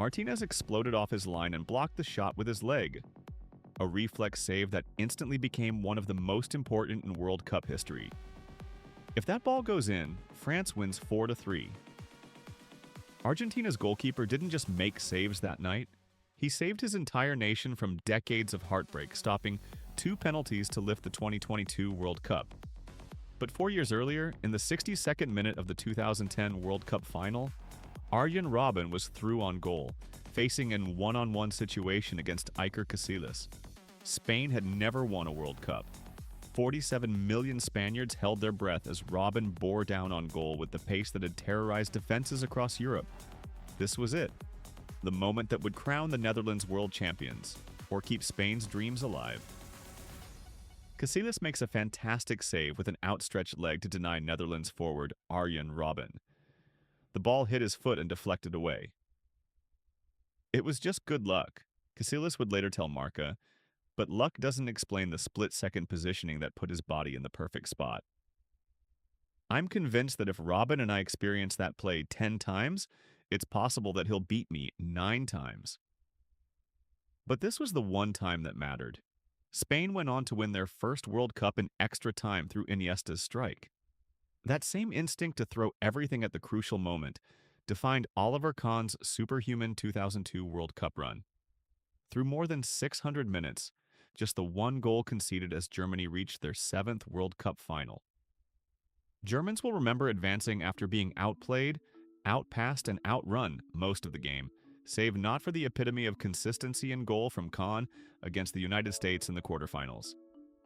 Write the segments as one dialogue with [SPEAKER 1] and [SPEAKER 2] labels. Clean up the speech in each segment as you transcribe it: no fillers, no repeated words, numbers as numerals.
[SPEAKER 1] Martinez exploded off his line and blocked the shot with his leg, a reflex save that instantly became one of the most important in World Cup history. If that ball goes in, France wins 4-3. Argentina's goalkeeper didn't just make saves that night, he saved his entire nation from decades of heartbreak, stopping 2 penalties to lift the 2022 World Cup. But 4 years earlier, in the 62nd minute of the 2010 World Cup final, Arjen Robben was through on goal, facing an one-on-one situation against Iker Casillas. Spain had never won a World Cup. 47 million Spaniards held their breath as Robben bore down on goal with the pace that had terrorized defenses across Europe. This was it. The moment that would crown the Netherlands world champions, or keep Spain's dreams alive. Casillas makes a fantastic save with an outstretched leg to deny Netherlands forward Arjen Robben. The ball hit his foot and deflected away. It was just good luck, Casillas would later tell Marca, but luck doesn't explain the split-second positioning that put his body in the perfect spot. I'm convinced that if Robben and I experience that play 10 times, it's possible that he'll beat me 9 times. But this was the one time that mattered. Spain went on to win their first World Cup in extra time through Iniesta's strike. That same instinct to throw everything at the crucial moment defined Oliver Kahn's superhuman 2002 World Cup run. Through more than 600 minutes, just the one goal conceded as Germany reached their 7th World Cup final. Germans will remember advancing after being outplayed, outpassed, and outrun most of the game, save not for the epitome of consistency in goal from Kahn against the United States in the quarterfinals.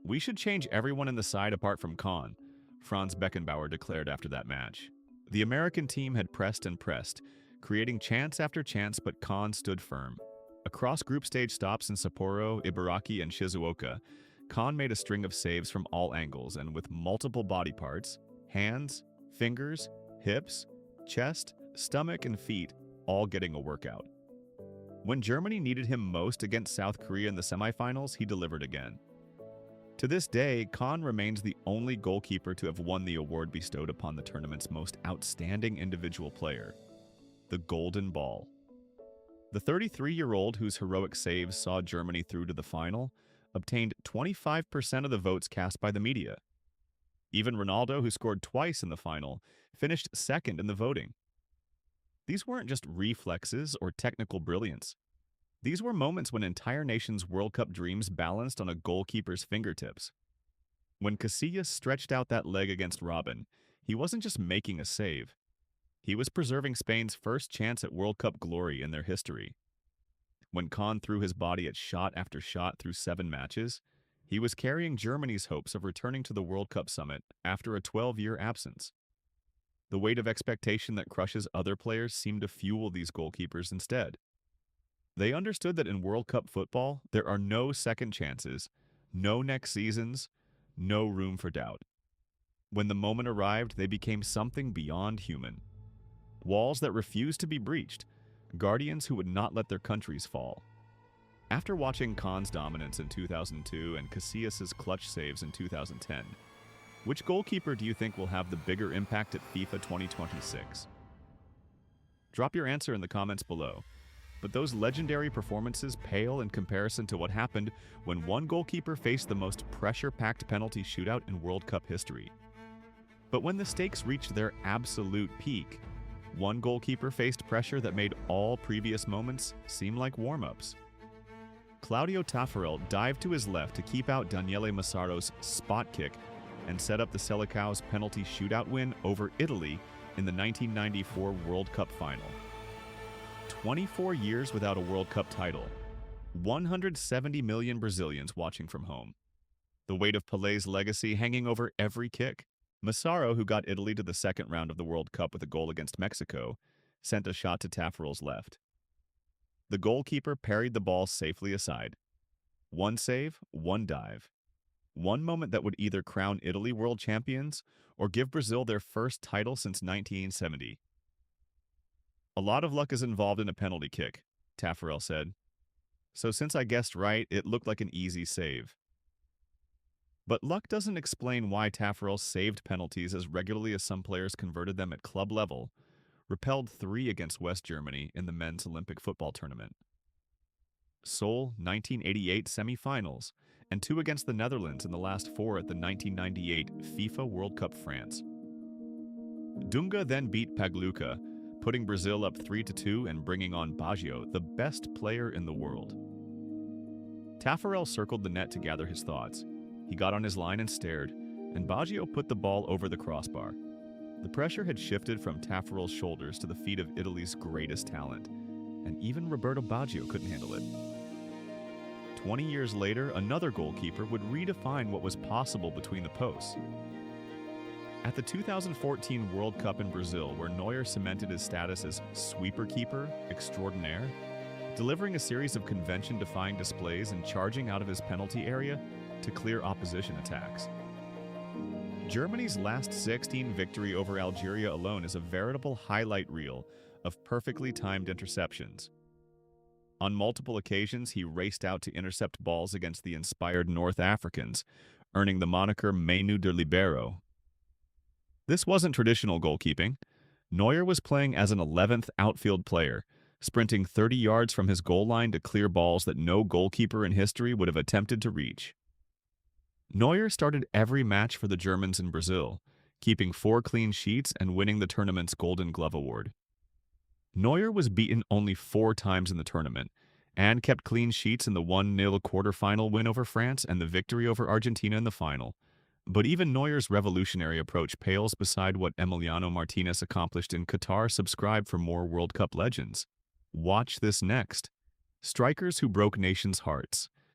[SPEAKER 1] "We should change everyone in the side apart from Kahn," Franz Beckenbauer declared after that match. The American team had pressed and pressed, creating chance after chance, but Kahn stood firm. Across group stage stops in Sapporo, Ibaraki, and Shizuoka, Kahn made a string of saves from all angles and with multiple body parts, hands, fingers, hips, chest, stomach, and feet, all getting a workout. When Germany needed him most against South Korea in the semifinals, he delivered again. To this day, Kahn remains the only goalkeeper to have won the award bestowed upon the tournament's most outstanding individual player, the Golden Ball. The 33-year-old whose heroic saves saw Germany through to the final obtained 25% of the votes cast by the media. Even Ronaldo, who scored twice in the final, finished second in the voting. These weren't just reflexes or technical brilliance. These were moments when entire nations' World Cup dreams balanced on a goalkeeper's fingertips. When Casillas stretched out that leg against Robben, he wasn't just making a save. He was preserving Spain's first chance at World Cup glory in their history. When Kahn threw his body at shot after shot through 7 matches, he was carrying Germany's hopes of returning to the World Cup summit after a 12-year absence. The weight of expectation that crushes other players seemed to fuel these goalkeepers instead. They understood that in World Cup football, there are no second chances, no next seasons, no room for doubt. When the moment arrived, they became something beyond human. Walls that refused to be breached, guardians who would not let their countries fall. After watching Kahn's dominance in 2002 and Casillas' clutch saves in 2010, which goalkeeper do you think will have the bigger impact at FIFA 2026? Drop your answer in the comments below. But those legendary performances pale in comparison to what happened when one goalkeeper faced the most pressure-packed penalty shootout in World Cup history. But when the stakes reached their absolute peak, one goalkeeper faced pressure that made all previous moments seem like warm-ups. Claudio Taffarel dived to his left to keep out Daniele Massaro's spot kick and set up the Selecao's penalty shootout win over Italy in the 1994 World Cup final. 24 years without a World Cup title. 170 million Brazilians watching from home. The weight of Pelé's legacy hanging over every kick. Massaro, who got Italy to the second round of the World Cup with a goal against Mexico, sent a shot to Taffarel's left. The goalkeeper parried the ball safely aside. One save, one dive. One moment that would either crown Italy world champions or give Brazil their first title since 1970. "A lot of luck is involved in a penalty kick," Taffarel said. "So since I guessed right, it looked like an easy save." But luck doesn't explain why Taffarel saved penalties as regularly as some players converted them at club level, repelled 3 against West Germany in the men's Olympic football tournament. Seoul 1988 semifinals, and 2 against the Netherlands in the last 4 at the 1998 FIFA World Cup France. Dunga then beat Pagluca, putting Brazil up 3-2 and bringing on Baggio, the best player in the world. Taffarel circled the net to gather his thoughts. He got on his line and stared, and Baggio put the ball over the crossbar. The pressure had shifted from Taffarel's shoulders to the feet of Italy's greatest talent, and even Roberto Baggio couldn't handle it. 20 years later, another goalkeeper would redefine what was possible between the posts. At the 2014 World Cup in Brazil, where Neuer cemented his status as sweeper keeper extraordinaire, delivering a series of convention-defying displays and charging out of his penalty area to clear opposition attacks. Germany's last 16 victory over Algeria alone is a veritable highlight reel of perfectly timed interceptions. On multiple occasions, he raced out to intercept balls against the inspired North Africans, earning the moniker Menu de Libero. This wasn't traditional goalkeeping. Neuer was playing as an 11th outfield player, sprinting 30 yards from his goal line to clear balls that no goalkeeper in history would have attempted to reach. Neuer started every match for the Germans in Brazil, keeping 4 clean sheets and winning the tournament's Golden Glove Award. Neuer was beaten only 4 times in the tournament, and kept clean sheets in the 1-0 quarterfinal win over France and the victory over Argentina in the final. But even Neuer's revolutionary approach pales beside what Emiliano Martínez accomplished in Qatar. Subscribe for more World Cup legends. Watch this next. Strikers who broke nations' hearts.